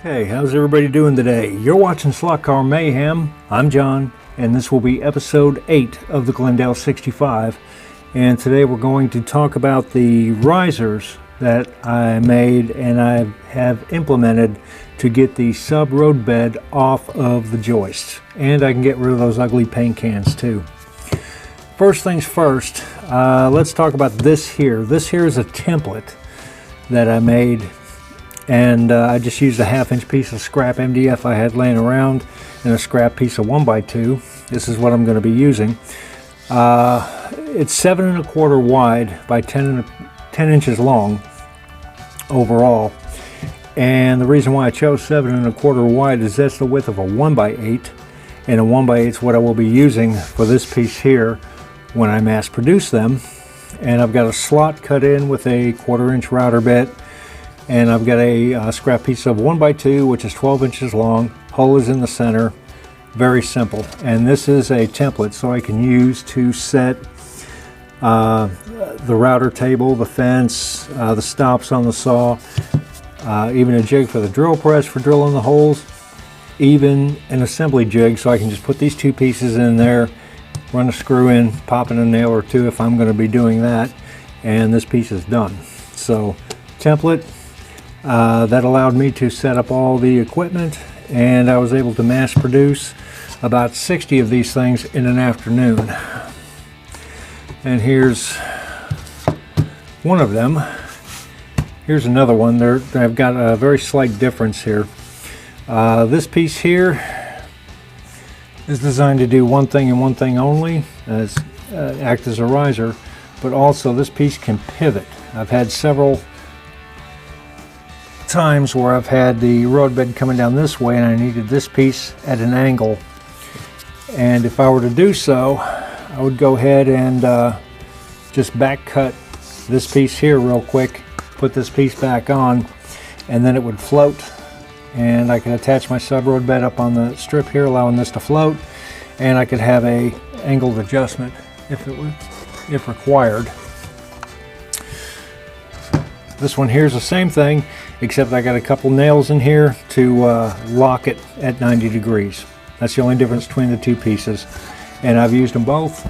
Hey, how's everybody doing today? You're watching Slot Car Mayhem. I'm John, and this will be episode 8 of the Glendale 65. And today we're going to talk about the risers that I made and I have implemented to get the sub road bed off of the joists. And I can get rid of those ugly paint cans too. First things first, let's talk about this here. This here is a template that I made. And I just used a 1/2 inch piece of scrap MDF I had laying around and a scrap piece of 1x2. This is what I'm going to be using. It's 7 1/4 wide by 10 inches long overall. And the reason why I chose 7 1/4 wide is that's the width of a 1x8. And a 1x8 is what I will be using for this piece here when I mass produce them. And I've got a slot cut in with a 1/4 inch router bit. And I've got a scrap piece of 1x2, which is 12 inches long. Hole is in the center. Very simple. And this is a template so I can use to set the router table, the fence, the stops on the saw, even a jig for the drill press for drilling the holes, even an assembly jig so I can just put these two pieces in there, run a screw in, pop in a nail or two if I'm going to be doing that, and this piece is done. So template. That allowed me to set up all the equipment, and I was able to mass produce about 60 of these things in an afternoon. And here's one of them. Here's another one. I've got a very slight difference here. This piece here is designed to do one thing and one thing only, act as a riser, but also this piece can pivot. I've had several times where I've had the road bed coming down this way and I needed this piece at an angle, and if I were to do so I would go ahead and just back cut this piece here real quick, put this piece back on, and then it would float, and I could attach my sub road bed up on the strip here, allowing this to float, and I could have a angled adjustment if required. This one here is the same thing, except I got a couple nails in here to lock it at 90 degrees. That's the only difference between the two pieces. And I've used them both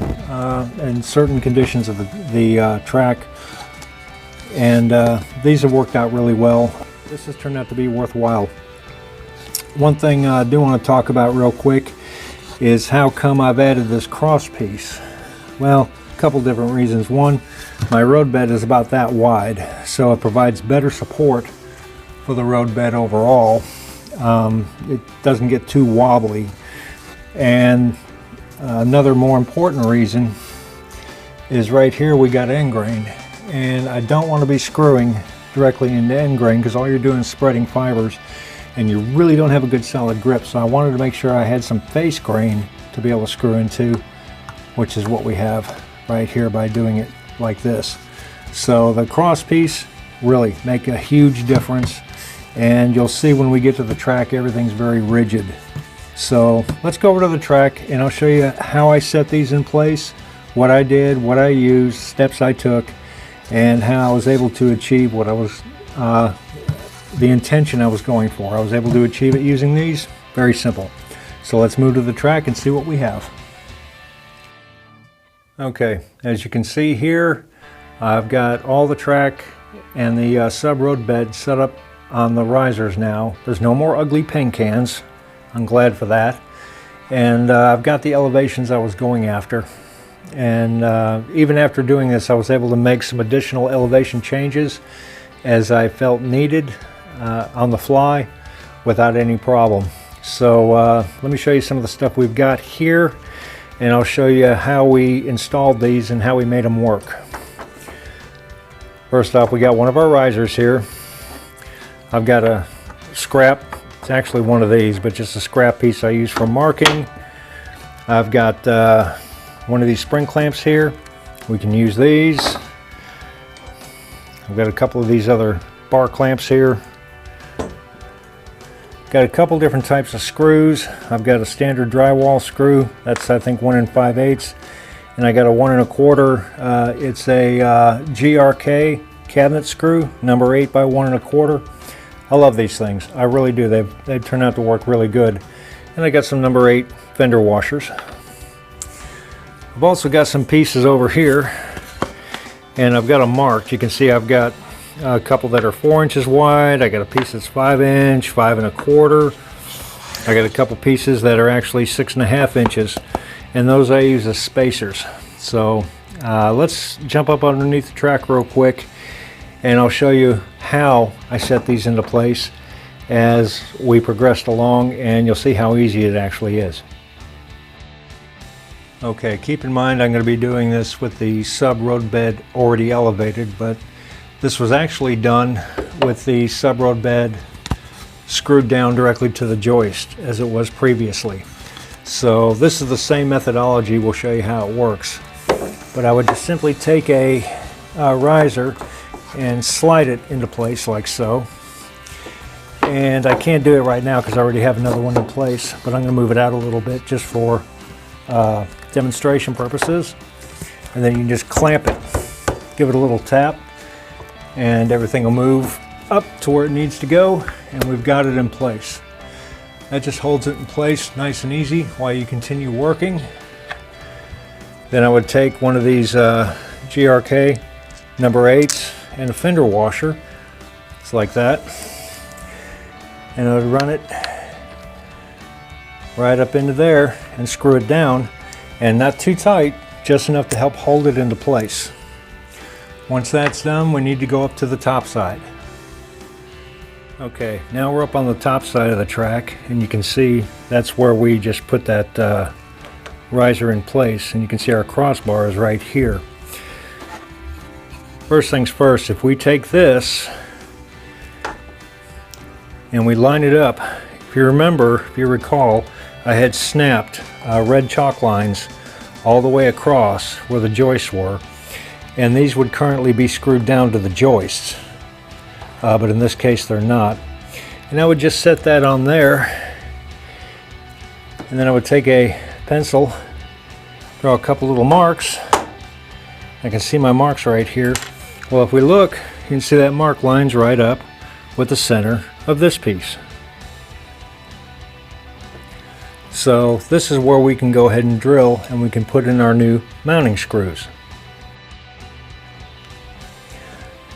in certain conditions of the track. And these have worked out really well. This has turned out to be worthwhile. One thing I do want to talk about real quick is how come I've added this cross piece. Well, couple different reasons. One, my road bed is about that wide, so it provides better support for the road bed overall. It doesn't get too wobbly. And another more important reason is right here we got end grain, and I don't want to be screwing directly into end grain because all you're doing is spreading fibers and you really don't have a good solid grip. So I wanted to make sure I had some face grain to be able to screw into, which is what we have right here by doing it like this. So the cross piece really make a huge difference, and you'll see when we get to the track everything's very rigid. So let's go over to the track and I'll show you how I set these in place, what I did, what I used, steps I took, and how I was able to achieve what I was the intention I was going for. I was able to achieve it using these. Very simple. So let's move to the track and see what we have. Okay, as you can see here, I've got all the track and the sub road bed set up on the risers now. There's no more ugly paint cans. I'm glad for that. And I've got the elevations I was going after. And even after doing this, I was able to make some additional elevation changes as I felt needed on the fly without any problem. So let me show you some of the stuff we've got here, and I'll show you how we installed these and how we made them work. First off, we got one of our risers here. I've got a scrap, it's actually one of these, but just a scrap piece I use for marking. I've got one of these spring clamps here. We can use these. I've got a couple of these other bar clamps here. Got a couple different types of screws. I've got a standard drywall screw. That's I think 1 5/8, and I got a 1 1/4. It's a GRK cabinet screw, number 8 by 1 1/4. I love these things. I really do. They've turned out to work really good. And I got some number 8 fender washers. I've also got some pieces over here, and I've got them marked. You can see I've got a couple that are 4 inches wide. I got a piece that's 5 inch, 5 1/4. I got a couple pieces that are actually 6 1/2 inches, and those I use as spacers. So let's jump up underneath the track real quick, and I'll show you how I set these into place as we progressed along, and you'll see how easy it actually is. Okay, keep in mind I'm going to be doing this with the sub road bed already elevated, but this was actually done with the sub road bed screwed down directly to the joist as it was previously. So this is the same methodology. We'll show you how it works. But I would just simply take a riser and slide it into place like so. And I can't do it right now because I already have another one in place, but I'm going to move it out a little bit just for demonstration purposes. And then you can just clamp it, give it a little tap, and everything will move up to where it needs to go, and we've got it in place. That just holds it in place nice and easy while you continue working. Then I would take one of these GRK number 8s and a fender washer. It's like that. And I would run it right up into there and screw it down, and not too tight, just enough to help hold it into place. Once that's done, we need to go up to the top side. Okay, now we're up on the top side of the track, and you can see that's where we just put that riser in place, and you can see our crossbar is right here. First things first, if we take this and we line it up, if you remember, if you recall, I had snapped red chalk lines all the way across where the joists were, and these would currently be screwed down to the joists, but in this case they're not. And I would just set that on there, and then I would take a pencil, draw a couple little marks. I can see my marks right here. Well, if we look, you can see that mark lines right up with the center of this piece. So this is where we can go ahead and drill, and we can put in our new mounting screws.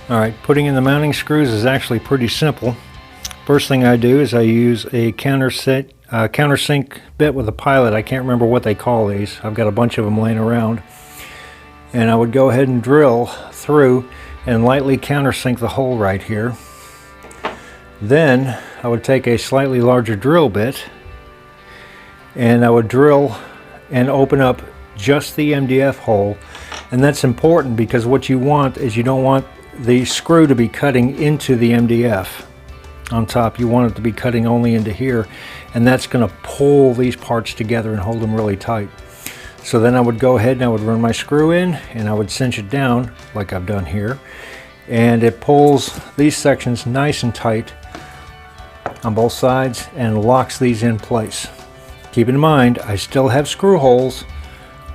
Alright, putting in the mounting screws is actually pretty simple. First thing I do is I use a countersink bit with a pilot. I can't remember what they call these. I've got a bunch of them laying around. And I would go ahead and drill through and lightly countersink the hole right here. Then I would take a slightly larger drill bit, and I would drill and open up just the MDF hole. And that's important because what you want is you don't want the screw to be cutting into the MDF on top. You want it to be cutting only into here, and that's going to pull these parts together and hold them really tight. So then I would go ahead and I would run my screw in, and I would cinch it down like I've done here, and it pulls these sections nice and tight on both sides and locks these in place. Keep in mind, I still have screw holes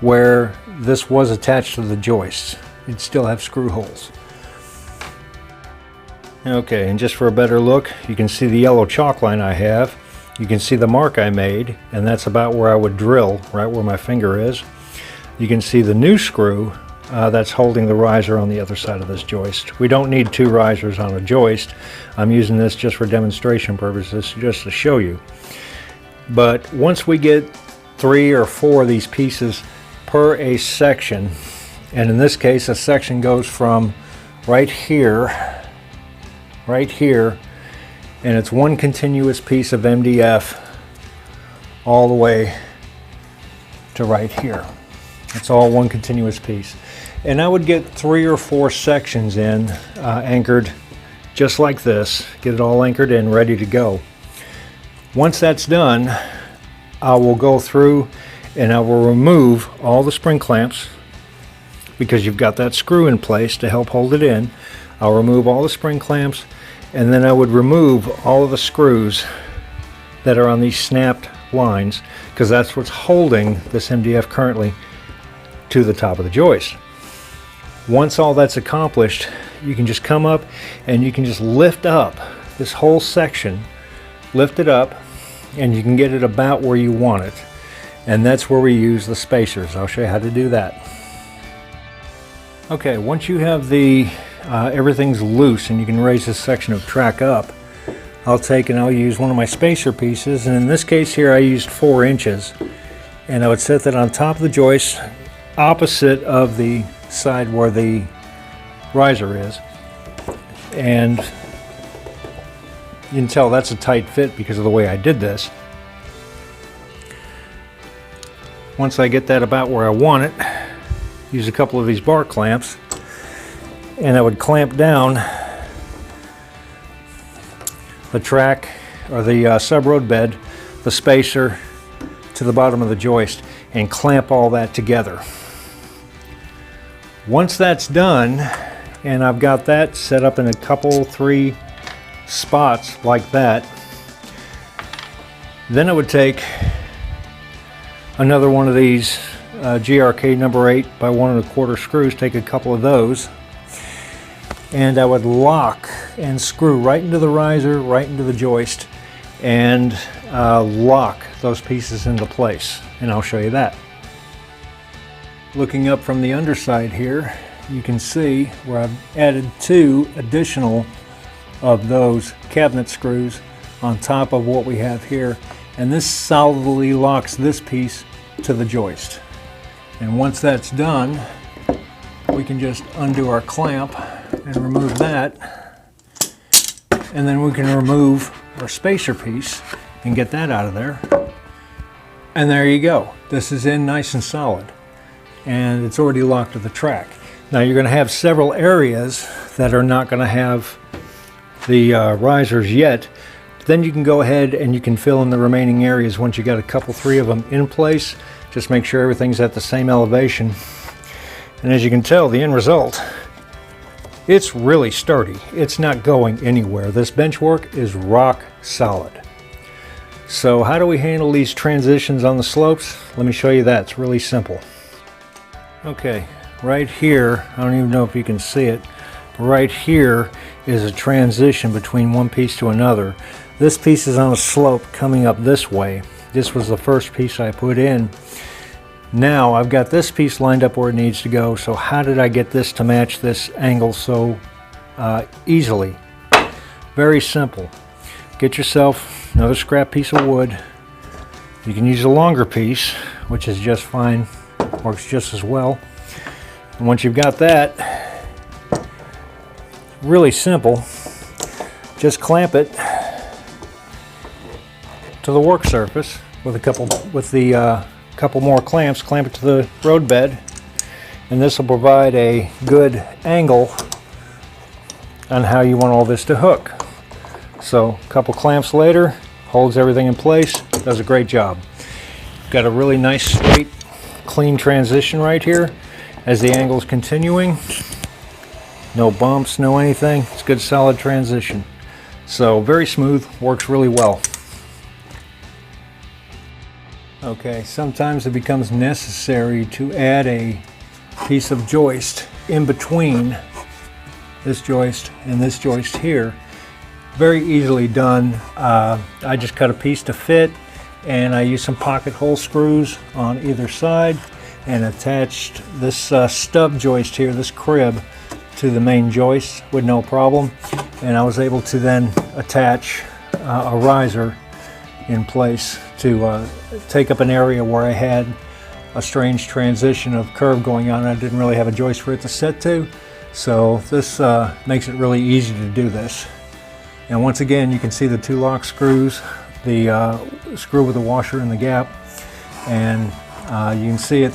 where this was attached to the joists. You'd still have screw holes. Okay, and just for a better look, you can see the yellow chalk line I have. You can see the mark I made, and that's about where I would drill, right where my finger is. You can see the new screw that's holding the riser on the other side of this joist. We don't need 2 risers on a joist. I'm using this just for demonstration purposes, just to show you. But once we get 3 or 4 of these pieces per a section, and in this case a section goes from right here, and it's one continuous piece of MDF all the way to right here. It's all one continuous piece. And I would get 3 or 4 sections in, anchored just like this, get it all anchored in, ready to go. Once that's done, I will go through and I will remove all the spring clamps, because you've got that screw in place to help hold it in. I'll remove all the spring clamps, and then I would remove all of the screws that are on these snapped lines, because that's what's holding this MDF currently to the top of the joist. Once all that's accomplished, you can just come up and you can just lift up this whole section, lift it up, and you can get it about where you want it. And that's where we use the spacers. I'll show you how to do that. Okay, once you have the everything's loose and you can raise this section of track up, I'll use one of my spacer pieces, and in this case here I used 4 inches, and I would set that on top of the joist opposite of the side where the riser is, and you can tell that's a tight fit because of the way I did this. Once I get that about where I want it, use a couple of these bar clamps, and I would clamp down the track or the sub road bed, the spacer to the bottom of the joist, and clamp all that together. Once that's done, and I've got that set up in a couple, 3 spots like that, then I would take another one of these GRK number 8 by 1 1/4 screws, take a couple of those, and I would lock and screw right into the riser, right into the joist, and lock those pieces into place, and I'll show you that. Looking up from the underside here, you can see where I've added 2 additional of those cabinet screws on top of what we have here, and this solidly locks this piece to the joist. And once that's done, we can just undo our clamp and remove that, and then we can remove our spacer piece and get that out of there, and there you go. This is in nice and solid, and it's already locked to the track. Now you're going to have several areas that are not going to have the risers yet. Then you can go ahead and you can fill in the remaining areas once you got a couple, 3 of them in place. Just make sure everything's at the same elevation. And as you can tell, the end result, it's really sturdy. It's not going anywhere. This bench work is rock solid. So how do we handle these transitions on the slopes? Let me show you that. It's really simple. Okay, right here, I don't even know if you can see it, but right here is a transition between one piece to another. This piece is on a slope coming up this way. This was the first piece I put in. Now I've got this piece lined up where it needs to go, so how did I get this to match this angle so easily? Very simple. Get yourself another scrap piece of wood. You can use a longer piece, which is just fine, works just as well. And once you've got that, really simple, just clamp it to the work surface with a couple more clamps. Clamp it to the road bed, and this will provide a good angle on how you want all this to hook. So a couple clamps later, holds everything in place, does a great job. Got a really nice straight clean transition right here as the angle is continuing. No bumps, no anything. It's good solid transition. So very smooth, works really well. Okay, sometimes it becomes necessary to add a piece of joist in between this joist and this joist here. Very easily done. I just cut a piece to fit, and I used some pocket hole screws on either side and attached this stub joist here, this crib, to the main joist with no problem. And I was able to then attach a riser in place to take up an area where I had a strange transition of curve going on. I didn't really have a joist for it to set to, so this makes it really easy to do this. And once again, you can see the 2 lock screws, the screw with the washer in the gap, and you can see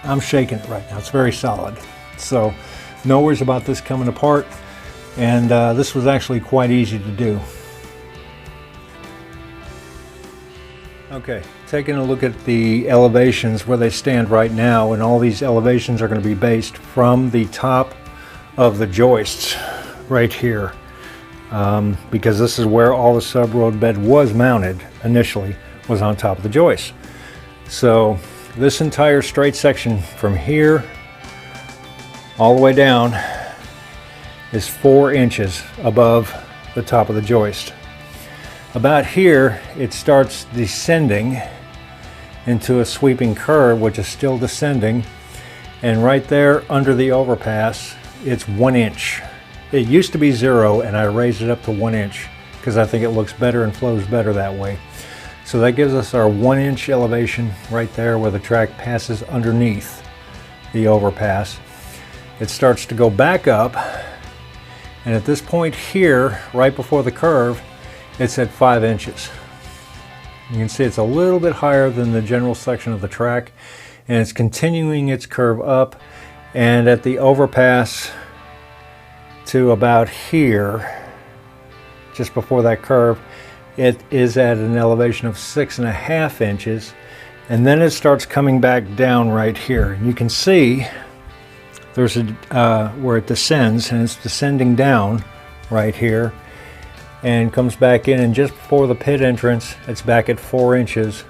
I'm shaking it right now. It's very solid. So no worries about this coming apart, and this was actually quite easy to do. Okay, taking a look at the elevations where they stand right now, and all these elevations are going to be based from the top of the joists right here, because this is where all the sub road bed was mounted initially, was on top of the joist. So this entire straight section from here all the way down is 4 inches above the top of the joist. About here, it starts descending into a sweeping curve, which is still descending. And right there under the overpass, it's 1 inch. It used to be 0, and I raised it up to 1 inch because I think it looks better and flows better that way. So that gives us our 1 inch elevation right there where the track passes underneath the overpass. It starts to go back up, and at this point here, right before the curve, it's at 5 inches. You can see it's a little bit higher than the general section of the track, and it's continuing its curve up, and at the overpass to about here, just before that curve, it is at an elevation of 6.5 inches, and then it starts coming back down right here. And you can see there's where it descends, and it's descending down right here and comes back in, and just before the pit entrance it's back at 4 inches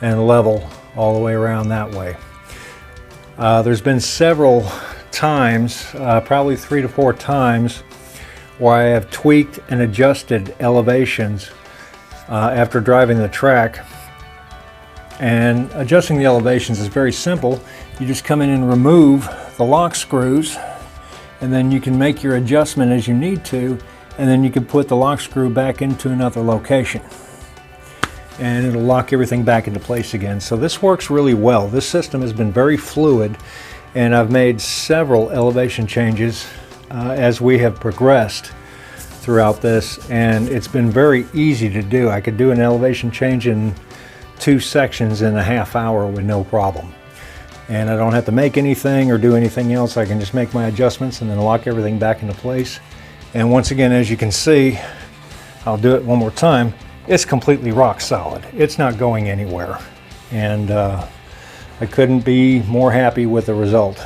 and level all the way around that way. There's been several times, probably 3 to 4 times, where I have tweaked and adjusted elevations after driving the track. And adjusting the elevations is very simple. You just come in and remove the lock screws, and then you can make your adjustment as you need to, and then you can put the lock screw back into another location, and it'll lock everything back into place again. So this works really well. This system has been very fluid, and I've made several elevation changes as we have progressed throughout this, and it's been very easy to do. I could do an elevation change in 2 sections in a half hour with no problem. And I don't have to make anything or do anything else. I can just make my adjustments and then lock everything back into place. And once again, as you can see, I'll do it one more time, it's completely rock solid. It's not going anywhere. And I couldn't be more happy with the result.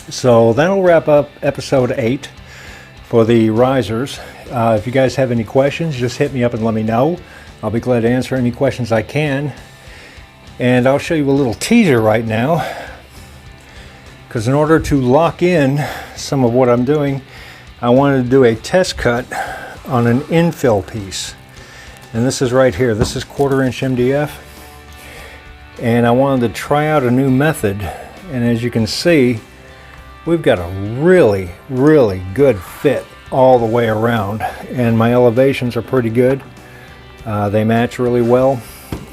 So that'll wrap up episode 8 for the risers. If you guys have any questions, just hit me up and let me know. I'll be glad to answer any questions I can. And I'll show you a little teaser right now, because in order to lock in some of what I'm doing, I wanted to do a test cut on an infill piece. And this is right here. This is 1/4 inch MDF. And I wanted to try out a new method. And as you can see, we've got a really, really good fit all the way around. And my elevations are pretty good. They match really well.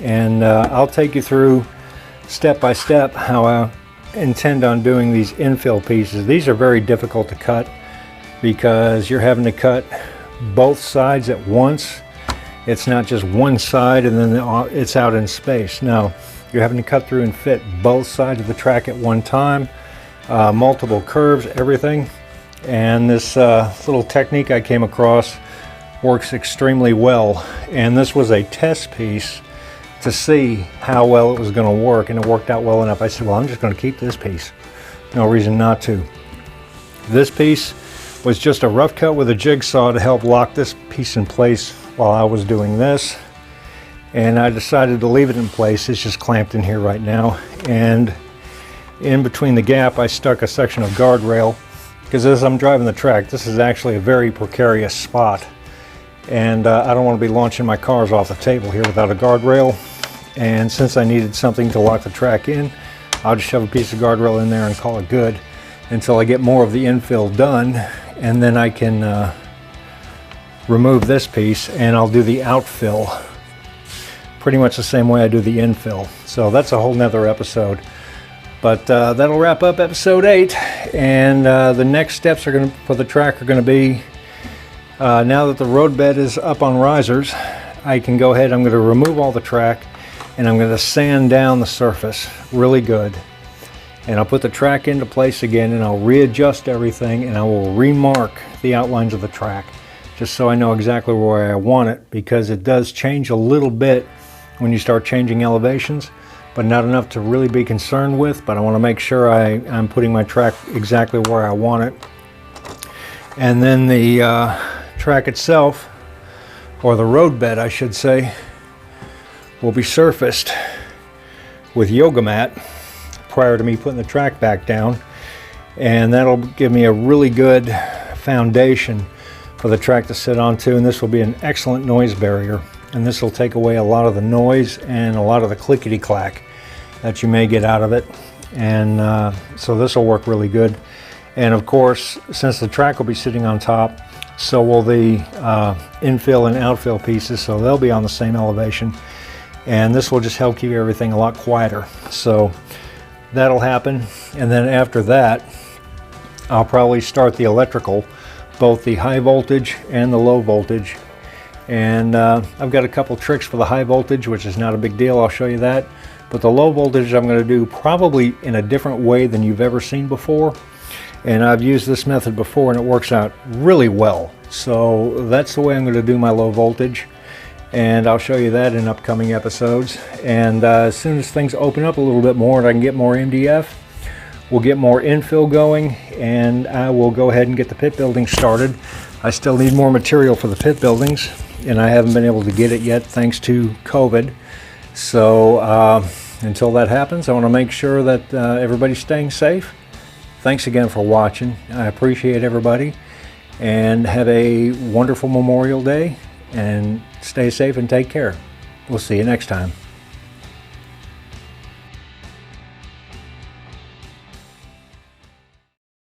And I'll take you through step by step how I intend on doing these infill pieces. These are very difficult to cut because you're having to cut both sides at once. It's not just one side and then it's out in space. No, you're having to cut through and fit both sides of the track at one time, multiple curves, everything. And this little technique I came across works extremely well. And this was a test piece to see how well it was going to work, and it worked out well enough. I said, well, I'm just going to keep this piece. No reason not to. This piece was just a rough cut with a jigsaw to help lock this piece in place while I was doing this. And I decided to leave it in place. It's just clamped in here right now. And in between the gap, I stuck a section of guardrail, because as I'm driving the track, this is actually a very precarious spot. And I don't want to be launching my cars off the table here without a guardrail. And since I needed something to lock the track in, I'll just shove a piece of guardrail in there and call it good until I get more of the infill done. And then I can remove this piece and I'll do the outfill pretty much the same way I do the infill. So that's a whole nother episode. But that'll wrap up episode 8. And the next steps are for the track are going to be, now that the roadbed is up on risers, I can go ahead, I'm going to remove all the track and I'm going to sand down the surface really good. And I'll put the track into place again, and I'll readjust everything, and I will remark the outlines of the track just so I know exactly where I want it, because it does change a little bit when you start changing elevations, but not enough to really be concerned with. But I want to make sure I'm putting my track exactly where I want it. And then the track itself, or the roadbed I should say, will be surfaced with yoga mat prior to me putting the track back down, and that'll give me a really good foundation for the track to sit on too, and this will be an excellent noise barrier, and this will take away a lot of the noise and a lot of the clickety clack that you may get out of it. And so this will work really good. And of course, since the track will be sitting on top, so will the infill and outfill pieces, so they'll be on the same elevation, and this will just help keep everything a lot quieter. So that'll happen, and then after that I'll probably start the electrical, both the high voltage and the low voltage. And I've got a couple tricks for the high voltage, which is not a big deal, I'll show you that. But the low voltage I'm going to do probably in a different way than you've ever seen before. And I've used this method before and it works out really well. So that's the way I'm going to do my low voltage. And I'll show you that in upcoming episodes. And as soon as things open up a little bit more and I can get more MDF, we'll get more infill going, and I will go ahead and get the pit building started. I still need more material for the pit buildings, and I haven't been able to get it yet thanks to COVID. So until that happens, I want to make sure that everybody's staying safe. Thanks again for watching. I appreciate everybody, and have a wonderful Memorial Day, and stay safe and take care. We'll see you next time.